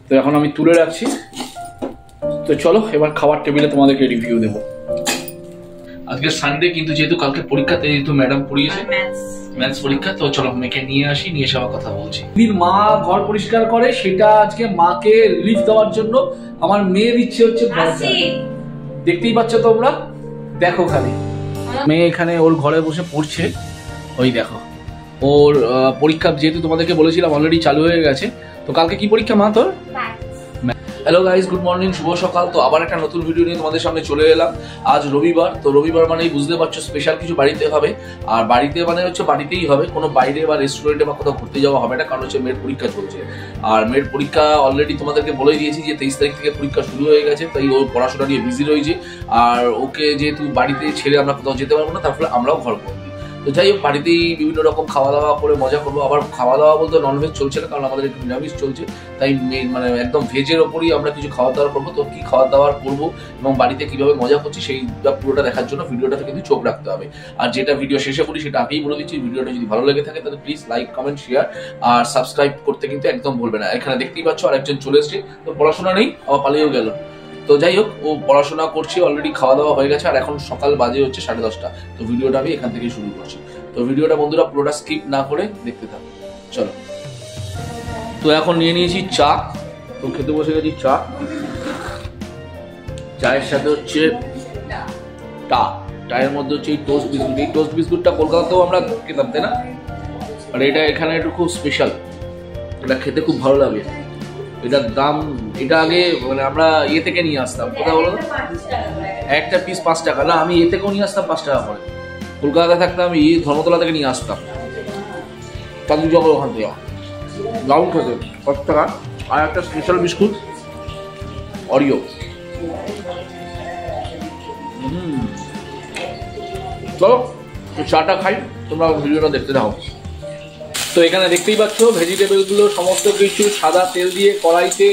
তো এখন আমি তুলে রাখছি। তো চলো এবার খাবার টেবিলে তোমাদেরকে রিভিউ দেবো। আজকে সানডে, কিন্তু যেহেতু কালকে পরীক্ষাতে যেহেতু ম্যাডাম পড়িয়েছে ম্যাথস পরীক্ষা, তো চলো মেয়েকে নিয়ে আসি, নিয়ে এসে কথা বলছি। মা ঘর পরিষ্কার করে, সেটা আজকে মাকে রিলিফ দেওয়ার জন্য আমার মেয়ের ইচ্ছে হচ্ছে ঘর। দেখতেই পাচ্ছ তোমরা, দেখো খালি মেয়ে এখানে ওর ঘরে বসে পড়ছে। ওই দেখো ওর পরীক্ষা, যেহেতু তোমাদেরকে বলেছিলাম অলরেডি চালু হয়ে গেছে। তো কালকে কি পরীক্ষা মা তোর? হ্যালো গাইস, গুড মর্নিং, শুভ সকাল। তো আবার একটা নতুন ভিডিও নিয়ে তোমাদের সামনে চলে এলাম। আজ রবিবার, তো রবিবার মানেই বুঝতে পারছো স্পেশাল কিছু বাড়িতে হবে। আর বাড়িতে মানে হচ্ছে বাড়িতেই হবে, কোনো বাইরে বা রেস্টুরেন্টে বা কোথাও ঘুরতে যাওয়া হবে না, কারণ হচ্ছে মেয়ের পরীক্ষা চলছে। আর মেয়ের পরীক্ষা অলরেডি তোমাদেরকে বলে দিয়েছি যে 23 তারিখ থেকে পরীক্ষা শুরু হয়ে গেছে, তাই ও পড়াশোনা নিয়ে বিজি রয়েছে। আর ওকে যেহেতু বাড়িতে ছেড়ে আমরা কোথাও যেতে পারবো না, তার ফলে আমরাও ঘর করবো। তো যাই হোক, বাড়িতেই বিভিন্ন রকম খাওয়া দাওয়া করে মজা করবো। আবার খাওয়া দাওয়া বলতে ননভেজ চলছে না, কারণ আমাদের একটু নিরামিষ চলছে, তাই মানে একদম ভেজের ওপরই আমরা কিছু খাওয়া দাওয়া করবো। তো কি খাওয়া দাওয়া করবো এবং বাড়িতে কিভাবে মজা করছি সেইটা পুরোটা দেখার জন্য ভিডিওটাতে কিন্তু চোখ রাখতে হবে। আর যেটা ভিডিও শেষে করি সেটা আগেই বলে দিচ্ছি, ভিডিওটা যদি ভালো লেগে থাকে তাহলে প্লিজ লাইক, কমেন্ট, শেয়ার আর সাবস্ক্রাইব করতে কিন্তু একদম ভুলবে না। এখানে দেখতেই পাচ্ছ আরেকজন চলে এসছে, তো পড়াশোনা নেই, আবার পালিয়েও গেল। তো যাই হোক, ও পড়াশোনা করছে, অলরেডি খাওয়া দাওয়া হয়ে গেছে, আর এখন সকাল বাজে হচ্ছে 10:30। তো ভিডিওটা আমি এখান থেকেই শুরু করছি। তো ভিডিওটা বন্ধুরা পুরোটা স্কিপ না করে দেখতে থাকো, চলো। তো এখন নিয়ে নিয়েছি চা, তো খেতে বসে গেছি চা। চায়ের সাথে হচ্ছে চায়ের মধ্যে হচ্ছে এই টোস্ট বিস্কুট। এই টোস্ট বিস্কুটটা কলকাতাতেও আমরা খেতাম, তাই না? আর এটা এখানে একটু খুব স্পেশাল, এটা খেতে খুব ভালো লাগে। এটার দাম, এটা আগে মানে আমরা ইয়ে থেকে নিয়ে আসতাম, কোথায় বলো, একটা পিস 5 টাকা। না, আমি এ থেকেও নিয়ে আসতাম 5 টাকা করে। কলকাতায় থাকতাম, আমি ধর্মতলা থেকে নিয়ে আসতাম, চাঁদনি জগর ওখান থেকে দারুণ খেতে, 5 টাকা। আর একটা স্পেশাল বিস্কুট অরিও। চলো চাটা খাই, তোমরা ভিডিওটা দেখতে থাকো। তো এখানে দেখতেই পাচ্ছ ভেজিটেবলগুলো সমস্ত কিছু সাদা তেল দিয়ে কড়াইতে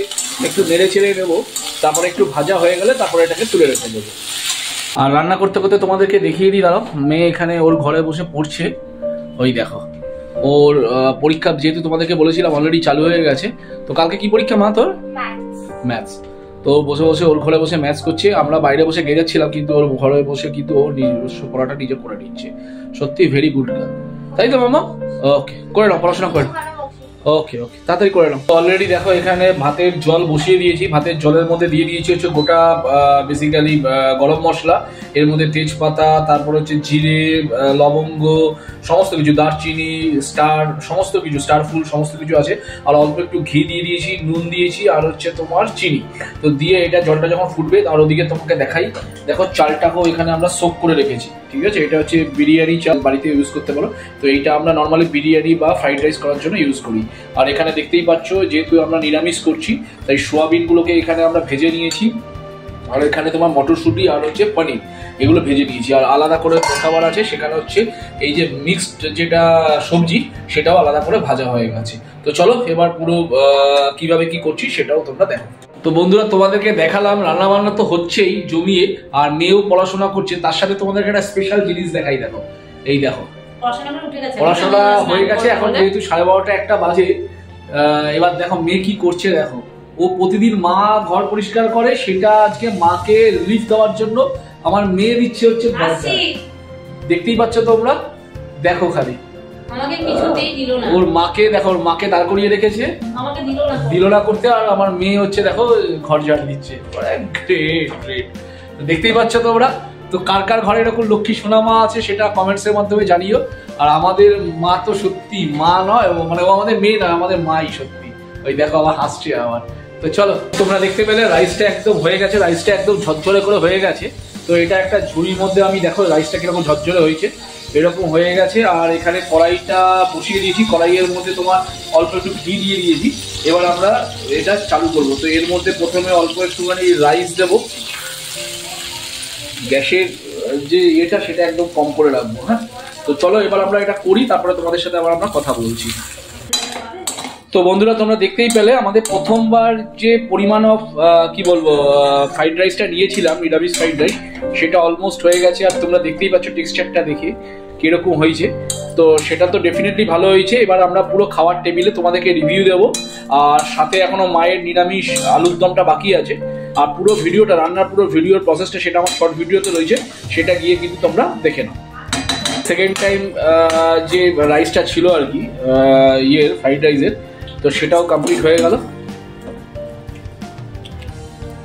একটু নেড়ে চেড়ে নেবো, তারপরে একটু ভাজা হয়ে গেলে তারপরে এটাকে তুলে রেখে দেবো। আর রান্না করতে করতে তোমাদেরকে দেখিয়ে দিই, দাঁড়াও। মেয়ে এখানে ওর ঘরে বসে পড়ছে। ওই দেখো ওর পরীক্ষা, যেহেতু তোমাদেরকে বলেছিলাম অলরেডি চালু হয়ে গেছে। তো কালকে কি পরীক্ষা মা তোর? ম্যাথস। তো বসে বসে ওর ঘরে বসে ম্যাথস করছে। আমরা বাইরে বসে গেছিলাম, কিন্তু ওর ঘরে বসে কিন্তু ওর নিজস্ব পড়াটা নিজে করে নিচ্ছে। সত্যি ভেরি গুড গার্ল, তাই তো মামা? ওকে, করে নাও, পড়াশোনা করে নাও। ওকে ওকে, তাড়াতাড়ি করে নাও। অলরেডি দেখো এখানে ভাতের জল বসিয়ে দিয়েছি। ভাতের জলের মধ্যে দিয়ে দিয়েছি হচ্ছে গোটা বেসিক্যালি গরম মশলা, এর মধ্যে তেজপাতা, তারপর হচ্ছে জিরে, লবঙ্গ, সমস্ত কিছু, দারচিনি, স্টার, সমস্ত কিছু, স্টার ফুল, সমস্ত কিছু আছে। আর অল্প একটু ঘি দিয়ে দিয়েছি, নুন দিয়েছি, আর হচ্ছে তোমার চিনি। তো দিয়ে এটা জলটা যখন ফুটবে, আর ওদিকে তোমাকে দেখাই, দেখো চালটাকেও এখানে আমরা সোক করে রেখেছি। ঠিক আছে, এটা হচ্ছে বিরিয়ানি চাল, বাড়িতে ইউজ করতে পারো। তো এইটা আমরা নর্মালি বিরিয়ানি বা ফ্রাইড রাইস করার জন্য ইউজ করি। আর এখানে দেখতেই পাচ্ছ, যেহেতু আমরা নিরামিষ করছি, তাই সোয়াবিনগুলোকে এখানে আমরা ভেজে নিয়েছি। আর এখানে তোমার মটরশুঁটি আর হচ্ছে পনির, এগুলো ভেজে নিয়েছি। আর আলাদা করে খাবার আছে, সেখানে হচ্ছে এই যে মিক্সড যেটা সবজি, সেটাও আলাদা করে ভাজা হয়ে গেছে। তো চলো এবার পুরো কিভাবে কি করছি সেটাও তোমরা দেখো। তো বন্ধুরা, তোমাদেরকে দেখালাম রান্না বান্না তো হচ্ছেই জমিয়ে, আর মেয়েও পড়াশোনা করছে, তার সাথে তোমাদেরকে একটা স্পেশাল জিনিস দেখাই। দেখো, এই দেখো পড়াশোনা হয়ে গেছে, এখন যেহেতু 12:30 1টা বাজে। এবার দেখো মেয়ে কি করছে। দেখো, ও প্রতিদিন মা ঘর পরিষ্কার করে, সেটা আজকে মাকে রিলিফ দেওয়ার জন্য আমার মেয়ের ইচ্ছে হচ্ছে ঘর। দেখতেই পাচ্ছ তোমরা, দেখো খালি ওর মাকে, দেখো ওর মাকে দাঁড় করিয়ে রেখেছে, দিল না করতে। আর আমার মেয়ে হচ্ছে দেখো ঘর ঝাড় দিচ্ছে। গ্রেট গ্রেট, দেখতেই পাচ্ছ তোমরা। তো কার কার ঘরে এরকম লক্ষ্মী সোনা মা আছে সেটা কমেন্টস এর মাধ্যমে জানিও। আর আমাদের মা তো সত্যি মা নয়, মানে ও আমাদের মেয়ে নয়, আমাদের মাই সত্যি। ওই দেখো আবার হাসছে আমার। তো চলো, তোমরা দেখতে পেলে রাইসটা একদম হয়ে গেছে, রাইসটা একদম ঝরঝরে করে হয়ে গেছে। তো এটা একটা ঝুড়ির মধ্যে আমি, দেখো রাইসটা কিরকম ঝরঝরে হয়েছে, এরকম হয়ে গেছে। আর এখানে কড়াইটা বসিয়ে দিয়েছি, কড়াইয়ের মধ্যে তোমার অল্প একটু ঘি দিয়ে দিয়েছি। এবার আমরা এটা চালু করবো। তো এর মধ্যে প্রথমে অল্প একটুখানি রাইস দেবো। গ্যাসের যে এটা সেটা একদম কম করে রাখবো। হ্যাঁ, তো চলো এবার আমরা এটা করি, তারপরে তোমাদের সাথে আবার আমরা কথা বলছি। তো বন্ধুরা, তোমরা দেখতেই পেলে আমাদের প্রথমবার যে পরিমাণ অফ কি বলবো ফ্রাইড রাইসটা নিয়েছিলাম, নিরামিষ ফ্রাইড রাইস, সেটা অলমোস্ট হয়ে গেছে। আর তোমরা দেখতেই পাচ্ছ টেক্সচারটা দেখে কিরকম হয়েছে। তো সেটা তো ডেফিনেটলি ভালো হয়েছে। এবার আমরা পুরো খাওয়ার টেবিলে তোমাদেরকে রিভিউ দেবো, আর সাথে এখনো মায়ের নিরামিষ আলুর দমটা বাকি আছে। আর পুরো ভিডিওটা, রান্নার পুরো ভিডিওর প্রসেসটা সেটা আমার শর্ট ভিডিওতে রয়েছে, সেটা গিয়ে কিন্তু তোমরা দেখে নাও। সেকেন্ড টাইম যে রাইসটা ছিল আর কি ফ্রাইড রাইসের, তো সেটাও কমপ্লিট হয়ে গেল।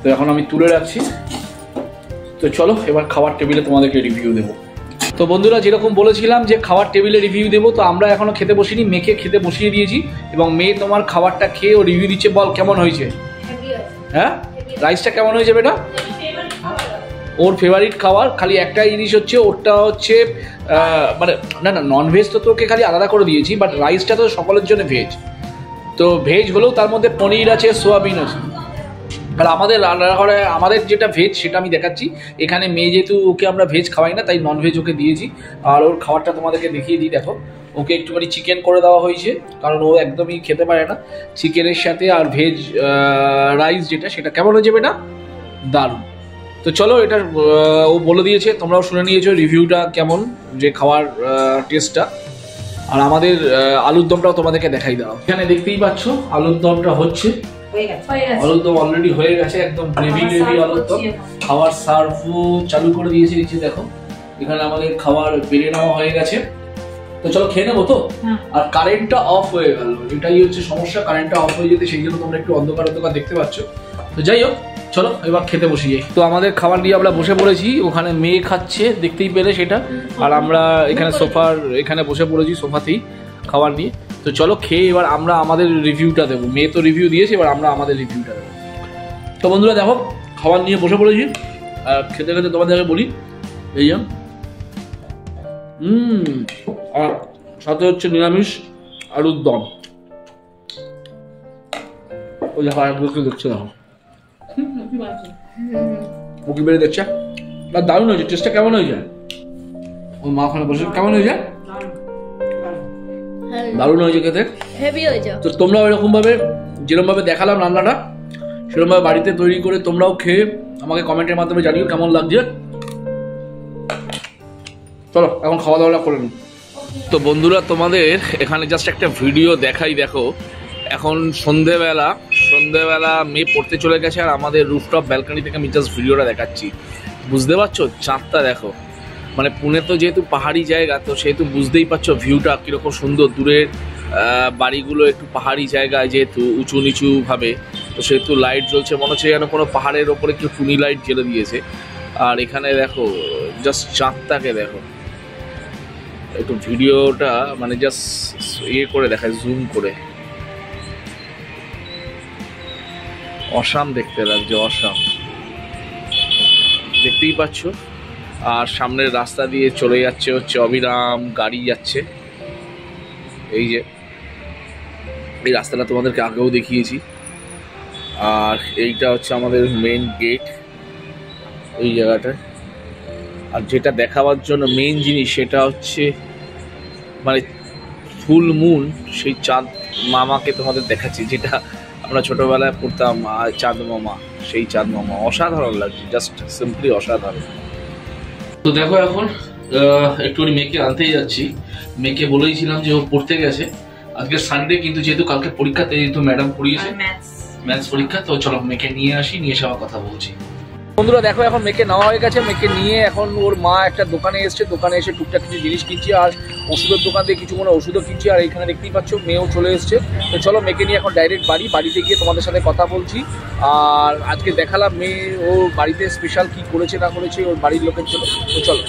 তো এখন আমি তুলে রাখছি। তো চলো এবার খাওয়ার টেবিলে তোমাদেরকে রিভিউ দেবো। তো বন্ধুরা, যেরকম বলেছিলাম যে খাওয়ার টেবিলে রিভিউ দেবো, তো আমরা এখনো খেতে বসিনি, মেয়েকে খেতে বসিয়ে দিয়েছি এবং মেয়ে তোমার খাবারটা খেয়ে ও রিভিউ দিচ্ছে। বল কেমন হয়েছে? হ্যাঁ, রাইসটা কেমন হয়েছে বেটা? ওর ফেভারিট খাবার। খালি একটাই জিনিস হচ্ছে, ওরটা হচ্ছে মানে না ননভেজ তো তোকে খালি আলাদা করে দিয়েছি, বাট রাইসটা তো সকলের জন্য ভেজ। তো ভেজ হলেও তার মধ্যে পনির আছে, সোয়াবিন আছে। আর আমাদের রান্নাঘরে আমাদের যেটা ভেজ সেটা আমি দেখাচ্ছি। এখানে মেয়ে যেহেতু ওকে আমরা ভেজ খাওয়াই না, তাই ননভেজ ওকে দিয়েছি। আর ওর খাবারটা তোমাদেরকে দেখিয়ে দিই। দেখো, ওকে একটুখানি চিকেন করে দেওয়া হয়েছে, কারণ ও একদমই খেতে পারে না চিকেনের সাথে। আর ভেজ রাইস যেটা, সেটা কেমন হয়েছে বেটা? দারুণ। তো চলো, এটা ও বলে দিয়েছে, তোমরাও শুনে নিয়েছো রিভিউটা কেমন, যে খাওয়ার টেস্টটা। আর আমাদের আলুর দমটাও তোমাদেরকে দেখাই দাও। এখানে দেখতেই পাচ্ছ আলুর দমটা হচ্ছে, আলুর দম অলরেডি হয়ে গেছে, একদম গ্রেভি আলুর দম। খাওয়ার সার্ভও চালু করে দিয়েছে নিচে, দেখো এখানে আমাদের খাবার বেড়ে নেওয়া হয়ে গেছে। তো চলো খেয়ে নেবো তো। আর কারেন্টটা অফ হয়ে গেল, এটাই হচ্ছে সমস্যা, কারেন্টটা অফ হয়ে যেতে সেই জন্য তোমরা একটু অন্ধকার দেখতে পাচ্ছ। তো যাই হোক, চলো এবার খেতে বসি যাই। তো আমাদের খাবার নিয়ে আমরা বসে পড়েছি, ওখানে মেয়ে খাচ্ছে দেখতেই পেলে সেটা, আর আমরা এখানে এখানে বসে পড়েছি সোফাতেই খাবার নিয়ে। তো চলো খেয়ে এবার আমরা আমাদের রিভিউটা দেবো। মেয়ে তো রিভিউ দিয়েছে, এবার আমরা আমাদের রিভিউটা দেবো। তো বন্ধুরা দেখো, খাবার নিয়ে বসে পড়েছি, আর খেতে খেতে তোমাদেরকে বলি এই যে আর সাথে হচ্ছে নিরামিষ আলুর দম। ওই দেখো আরেকজনকে দেখছে, দেখো মুখি বেড়ে দেখছে। আর দারুণ হয়েছে, টেস্টটা কেমন হয়ে যায়? ওর মা ওখানে বসে, কেমন হয়ে যায়? দারুণ হয়েছে খেতে, হেভি হয়েছে। তো তোমরাও এরকম ভাবে, যেরকম ভাবে দেখালাম রান্নাটা, সেরকম ভাবে বাড়িতে তৈরি করে তোমরাও খেয়ে আমাকে কমেন্টের মাধ্যমে জানিও কেমন লাগছে। চলো এখন খাওয়া দাওয়াটা করে নিই। তো বন্ধুরা, তোমাদের এখানে জাস্ট একটা ভিডিও দেখাই। দেখো, এখন সন্ধেবেলা মেয়ে পড়তে চলে গেছে, আর আমাদের রুফটপ ব্যালকনি থেকে আমি জাস্ট ভিডিওটা দেখাচ্ছি। বুঝতে পারছো চাঁদটা দেখো, মানে পুনে তো যেহেতু পাহাড়ি জায়গা, তো সেহেতু বুঝতেই পারছো ভিউটা কীরকম সুন্দর। দূরের বাড়িগুলো একটু পাহাড়ি জায়গায়, যেহেতু উঁচু নিচু ভাবে, তো সেহেতু লাইট জ্বলছে, মনে হচ্ছে যেন কোনো পাহাড়ের ওপরে একটু টুনি লাইট জ্বেলে দিয়েছে। আর এখানে দেখো জাস্ট চাঁদটাকে দেখো, একটু ভিডিওটা মানে জাস্ট করে দেখায়, জুম করে। অসাম দেখতে লাগছে, অসাম, দেখতেই পাচ্ছ। আর সামনের রাস্তা দিয়ে চলে যাচ্ছে হচ্ছে অবিরাম গাড়ি যাচ্ছে। এই যে এই রাস্তাটা তোমাদেরকে আগেও দেখিয়েছি। আর এইটা হচ্ছে আমাদের মেইন গেট, এই জায়গাটায়। আর যেটা দেখাবার জন্য মেইন জিনিস, সেটা হচ্ছে মানে ফুল মুন, সেই চাঁদ মামাকে তোমাদের দেখাচ্ছি, যেটা আমরা ছোটবেলায় পড়তাম চাঁদ মামা, সেই চাঁদ মামা। অসাধারণ লাগছে, জাস্ট সিম্পলি অসাধারণ। তো দেখো, এখন একটুখানি মেয়েকে আনতেই যাচ্ছি। মেয়েকে বলেইছিলাম যে ও পড়তে গেছে, আজকে সানডে, কিন্তু যেহেতু কালকে পরীক্ষাতে, যেহেতু ম্যাডাম পড়িয়েছে ম্যাথস পরীক্ষা, তো চলো মেয়েকে নিয়ে আসি, নিয়ে এসে আবার কথা বলছি। বন্ধুরা দেখো, এখন মেয়েকে নেওয়া হয়ে গেছে। মেয়েকে নিয়ে এখন ওর মা একটা দোকানে এসছে, দোকানে এসে টুকটাক কিছু জিনিস কিনছি, আর ওষুধের দোকান দিয়ে কিছু কোনো ওষুধও কিনছি। আর এখানে দেখতেই পাচ্ছ মেয়েও চলে এসছে। তো চলো মেয়েকে নিয়ে এখন ডাইরেক্ট বাড়িতে গিয়ে তোমাদের সাথে কথা বলছি। আর আজকে দেখালাম মেয়ে ও বাড়িতে স্পেশাল কি করেছে না করেছে ওর বাড়ির লোকের জন্য। তো চলো।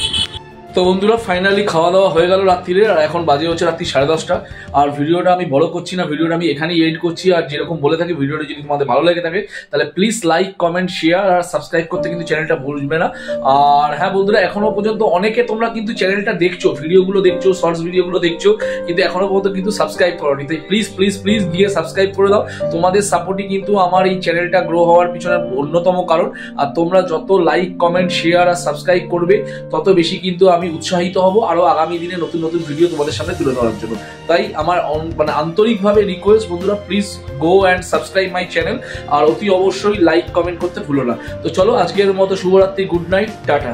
তো বন্ধুরা ফাইনালি খাওয়া দাওয়া হয়ে গেল রাত্রিরে, আর এখন বাজে হচ্ছে রাত্রি 10:30। আর ভিডিওটা আমি বড় করছি না, ভিডিওটা আমি এখানেই এডিট করছি। আর যেরকম বলে থাকি, ভিডিওটা যদি তোমাদের ভালো লেগে থাকে তাহলে প্লিজ লাইক, কমেন্ট, শেয়ার আর সাবস্ক্রাইব করতে কিন্তু চ্যানেলটা ভুলবে না। আর হ্যাঁ বন্ধুরা, এখনো পর্যন্ত অনেকে তোমরা কিন্তু চ্যানেলটা দেখছো, ভিডিওগুলো দেখছো, শর্টস ভিডিওগুলো দেখছো, কিন্তু এখনো পর্যন্ত কিন্তু সাবস্ক্রাইব করোনি। তাই প্লিজ প্লিজ প্লিজ গিয়ে সাবস্ক্রাইব করে দাও। তোমাদের সাপোর্টই কিন্তু আমার এই চ্যানেলটা গ্রো হওয়ার পিছনে অন্যতম কারণ। আর তোমরা যত লাইক, কমেন্ট, শেয়ার আর সাবস্ক্রাইব করবে, তত বেশি কিন্তু আমি উৎসাহিত হব আরো আগামী দিনে নতুন নতুন ভিডিও তোমাদের সামনে তুলে ধরার জন্য। তাই আমার মানে আন্তরিকভাবে রিকোয়েস্ট, বন্ধুরা please go and subscribe my channel, আর অতি অবশ্যই লাইক, কমেন্ট করতে ভুলো না। তো চলো আজকের মতো শুভরাত্রি, গুড নাইট, টাটা।